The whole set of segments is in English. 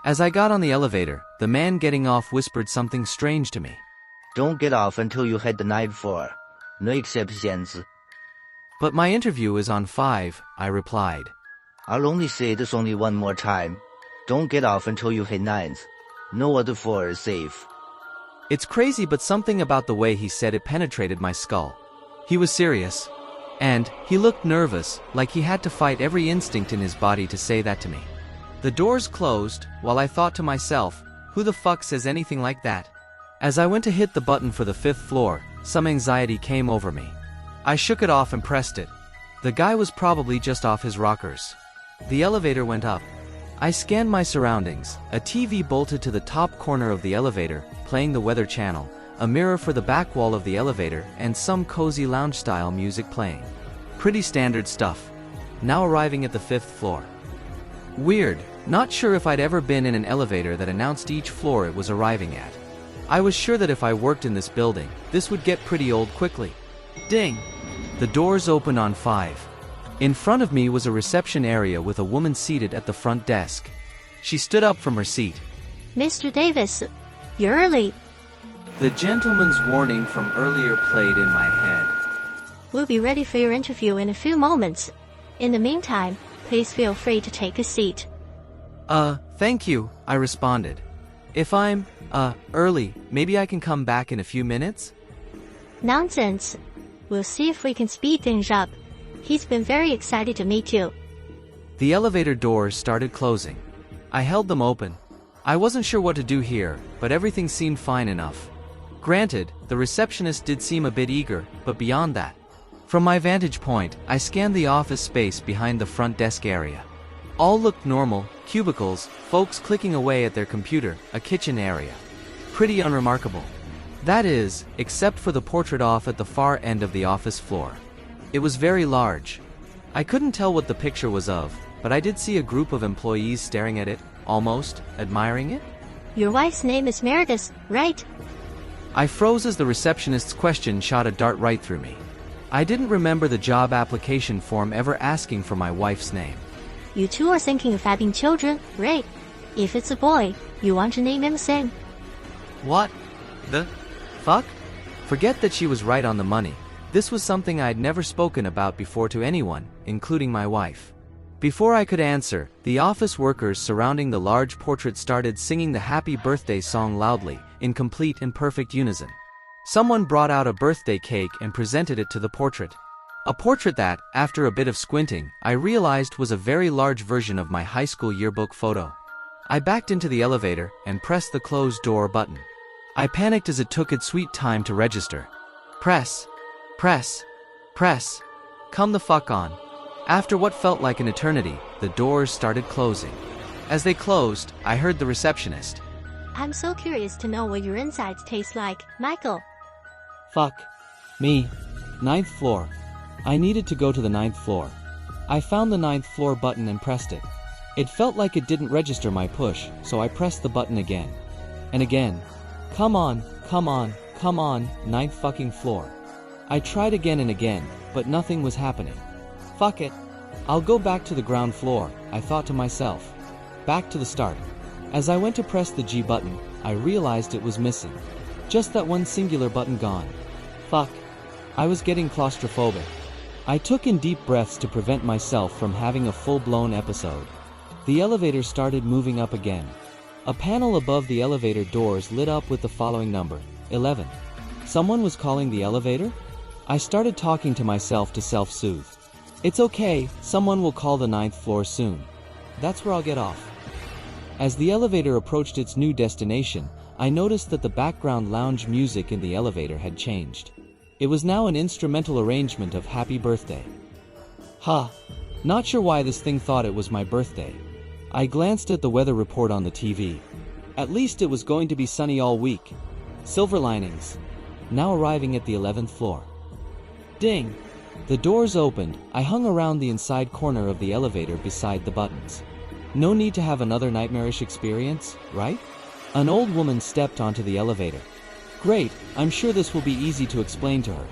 As I got on the elevator, the man getting off whispered something strange to me. Don't get off until you hit the 9th floor. No exceptions. But my interview is on 5, I replied. I'll only say this only one more time. Don't get off until you hit 9th. No other floor is safe. It's crazy, but something about the way he said it penetrated my skull. He was serious. And he looked nervous, like he had to fight every instinct in his body to say that to me. The doors closed, while I thought to myself, who the fuck says anything like that? As I went to hit the button for the 5th floor, some anxiety came over me. I shook it off and pressed it. The guy was probably just off his rockers. The elevator went up. I scanned my surroundings, a TV bolted to the top corner of the elevator, playing the Weather Channel, a mirror for the back wall of the elevator, and some cozy lounge-style music playing. Pretty standard stuff. Now arriving at the 5th floor. Weird, not sure if I'd ever been in an elevator that announced each floor it was arriving at. I was sure that if I worked in this building, this would get pretty old quickly. Ding! The doors opened on 5. In front of me was a reception area with a woman seated at the front desk. She stood up from her seat. Mr. Davis, you're early. The gentleman's warning from earlier played in my head. We'll be ready for your interview in a few moments. In the meantime, please feel free to take a seat. Thank you, I responded. If I'm, early, maybe I can come back in a few minutes? Nonsense. We'll see if we can speed things up. He's been very excited to meet you. The elevator doors started closing. I held them open. I wasn't sure what to do here, but everything seemed fine enough. Granted, the receptionist did seem a bit eager, but beyond that. From my vantage point, I scanned the office space behind the front desk area. All looked normal, cubicles, folks clicking away at their computer, a kitchen area. Pretty unremarkable. That is, except for the portrait off at the far end of the office floor. It was very large. I couldn't tell what the picture was of, but I did see a group of employees staring at it, almost admiring it. Your wife's name is Meredith, right? I froze as the receptionist's question shot a dart right through me. I didn't remember the job application form ever asking for my wife's name. You two are thinking of having children, right? If it's a boy, you want to name him Sam. What the fuck? Forget that she was right on the money. This was something I'd never spoken about before to anyone, including my wife. Before I could answer, the office workers surrounding the large portrait started singing the happy birthday song loudly, in complete and perfect unison. Someone brought out a birthday cake and presented it to the portrait. A portrait that, after a bit of squinting, I realized was a very large version of my high school yearbook photo. I backed into the elevator and pressed the closed door button. I panicked as it took its sweet time to register. Press. Press. Press. Come the fuck on. After what felt like an eternity, the doors started closing. As they closed, I heard the receptionist. I'm so curious to know what your insides taste like, Michael. Fuck. Me. 9th floor. I needed to go to the 9th floor. I found the 9th floor button and pressed it. It felt like it didn't register my push, so I pressed the button again. And again. Come on, come on, come on, 9th fucking floor. I tried again and again, but nothing was happening. Fuck it. I'll go back to the ground floor, I thought to myself. Back to the start. As I went to press the G button, I realized it was missing. Just that one singular button gone. Fuck. I was getting claustrophobic. I took in deep breaths to prevent myself from having a full-blown episode. The elevator started moving up again. A panel above the elevator doors lit up with the following number, 11. Someone was calling the elevator? I started talking to myself to self-soothe. It's okay, someone will call the 9th floor soon. That's where I'll get off. As the elevator approached its new destination, I noticed that the background lounge music in the elevator had changed. It was now an instrumental arrangement of Happy Birthday. Not sure why this thing thought it was my birthday. I glanced at the weather report on the TV. At least it was going to be sunny all week. Silver linings. Now arriving at the 11th floor. Ding! The doors opened. I hung around the inside corner of the elevator beside the buttons. No need to have another nightmarish experience, right? An old woman stepped onto the elevator. Great, I'm sure this will be easy to explain to her.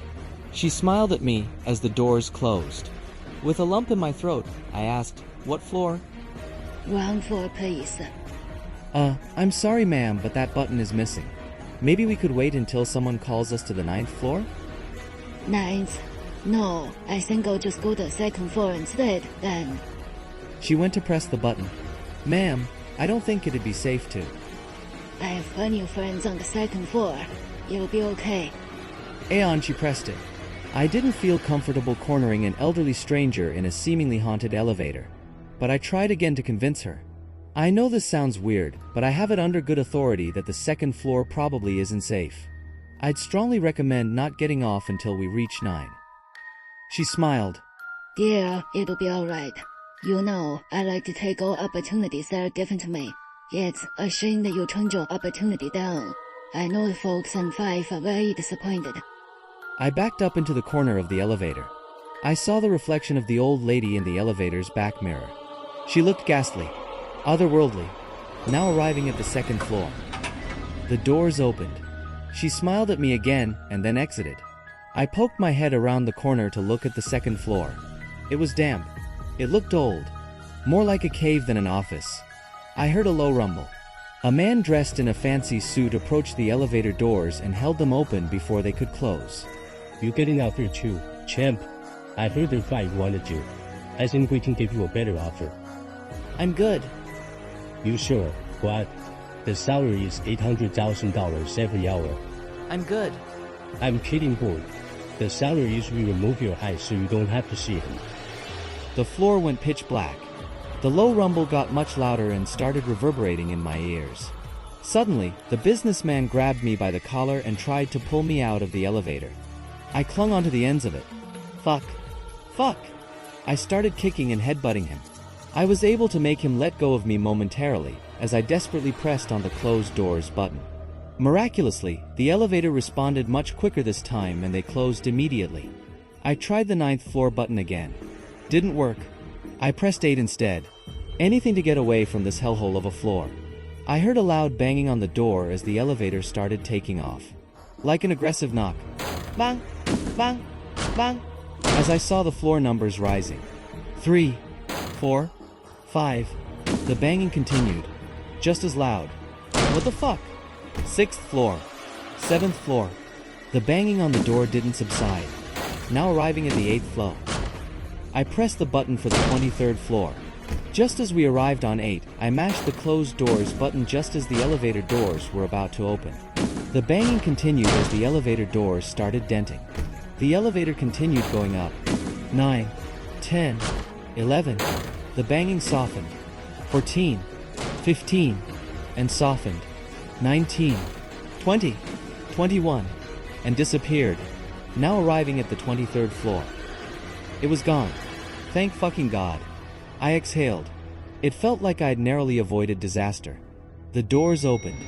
She smiled at me as the doors closed. With a lump in my throat, I asked, what floor? Ground floor, please. I'm sorry ma'am, but that button is missing. Maybe we could wait until someone calls us to the 9th floor? Ninth? No, I think I'll just go to the 2nd floor instead, then. She went to press the button. Ma'am, I don't think it'd be safe to. I have plenty of friends on the 2nd floor. You'll be okay. Aeon, she pressed it. I didn't feel comfortable cornering an elderly stranger in a seemingly haunted elevator. But I tried again to convince her. I know this sounds weird, but I have it under good authority that the 2nd floor probably isn't safe. I'd strongly recommend not getting off until we reach 9. She smiled. Dear, it'll be alright. You know, I like to take all opportunities that are given to me. It's a shame that you turned your opportunity down. I know the folks on 5 are very disappointed. I backed up into the corner of the elevator. I saw the reflection of the old lady in the elevator's back mirror. She looked ghastly, otherworldly, now arriving at the 2nd floor. The doors opened. She smiled at me again and then exited. I poked my head around the corner to look at the 2nd floor. It was damp. It looked old, more like a cave than an office. I heard a low rumble. A man dressed in a fancy suit approached the elevator doors and held them open before they could close. You're getting out there too, champ. I heard their fight wanted you. I think we can give you a better offer. I'm good. You sure? What? The salary is $800,000 every hour. I'm good. I'm kidding, boy. The salary is we remove your eyes so you don't have to see him. The floor went pitch black. The low rumble got much louder and started reverberating in my ears. Suddenly, the businessman grabbed me by the collar and tried to pull me out of the elevator. I clung onto the ends of it. Fuck. Fuck. I started kicking and headbutting him. I was able to make him let go of me momentarily, as I desperately pressed on the closed doors button. Miraculously, the elevator responded much quicker this time and they closed immediately. I tried the 9th floor button again. Didn't work. I pressed 8 instead. Anything to get away from this hellhole of a floor. I heard a loud banging on the door as the elevator started taking off. Like an aggressive knock. Bang! Bang! Bang! As I saw the floor numbers rising. 3, 4, 5. The banging continued. Just as loud. What the fuck? 6th floor. 7th floor. The banging on the door didn't subside. Now arriving at the 8th floor. I pressed the button for the 23rd floor. Just as we arrived on 8, I mashed the closed doors button just as the elevator doors were about to open. The banging continued as the elevator doors started denting. The elevator continued going up. 9, 10, 11. The banging softened. 14, 15, and softened. 19, 20, 21, and disappeared, now arriving at the 23rd floor. It was gone. Thank fucking God. I exhaled. It felt like I'd narrowly avoided disaster. The doors opened.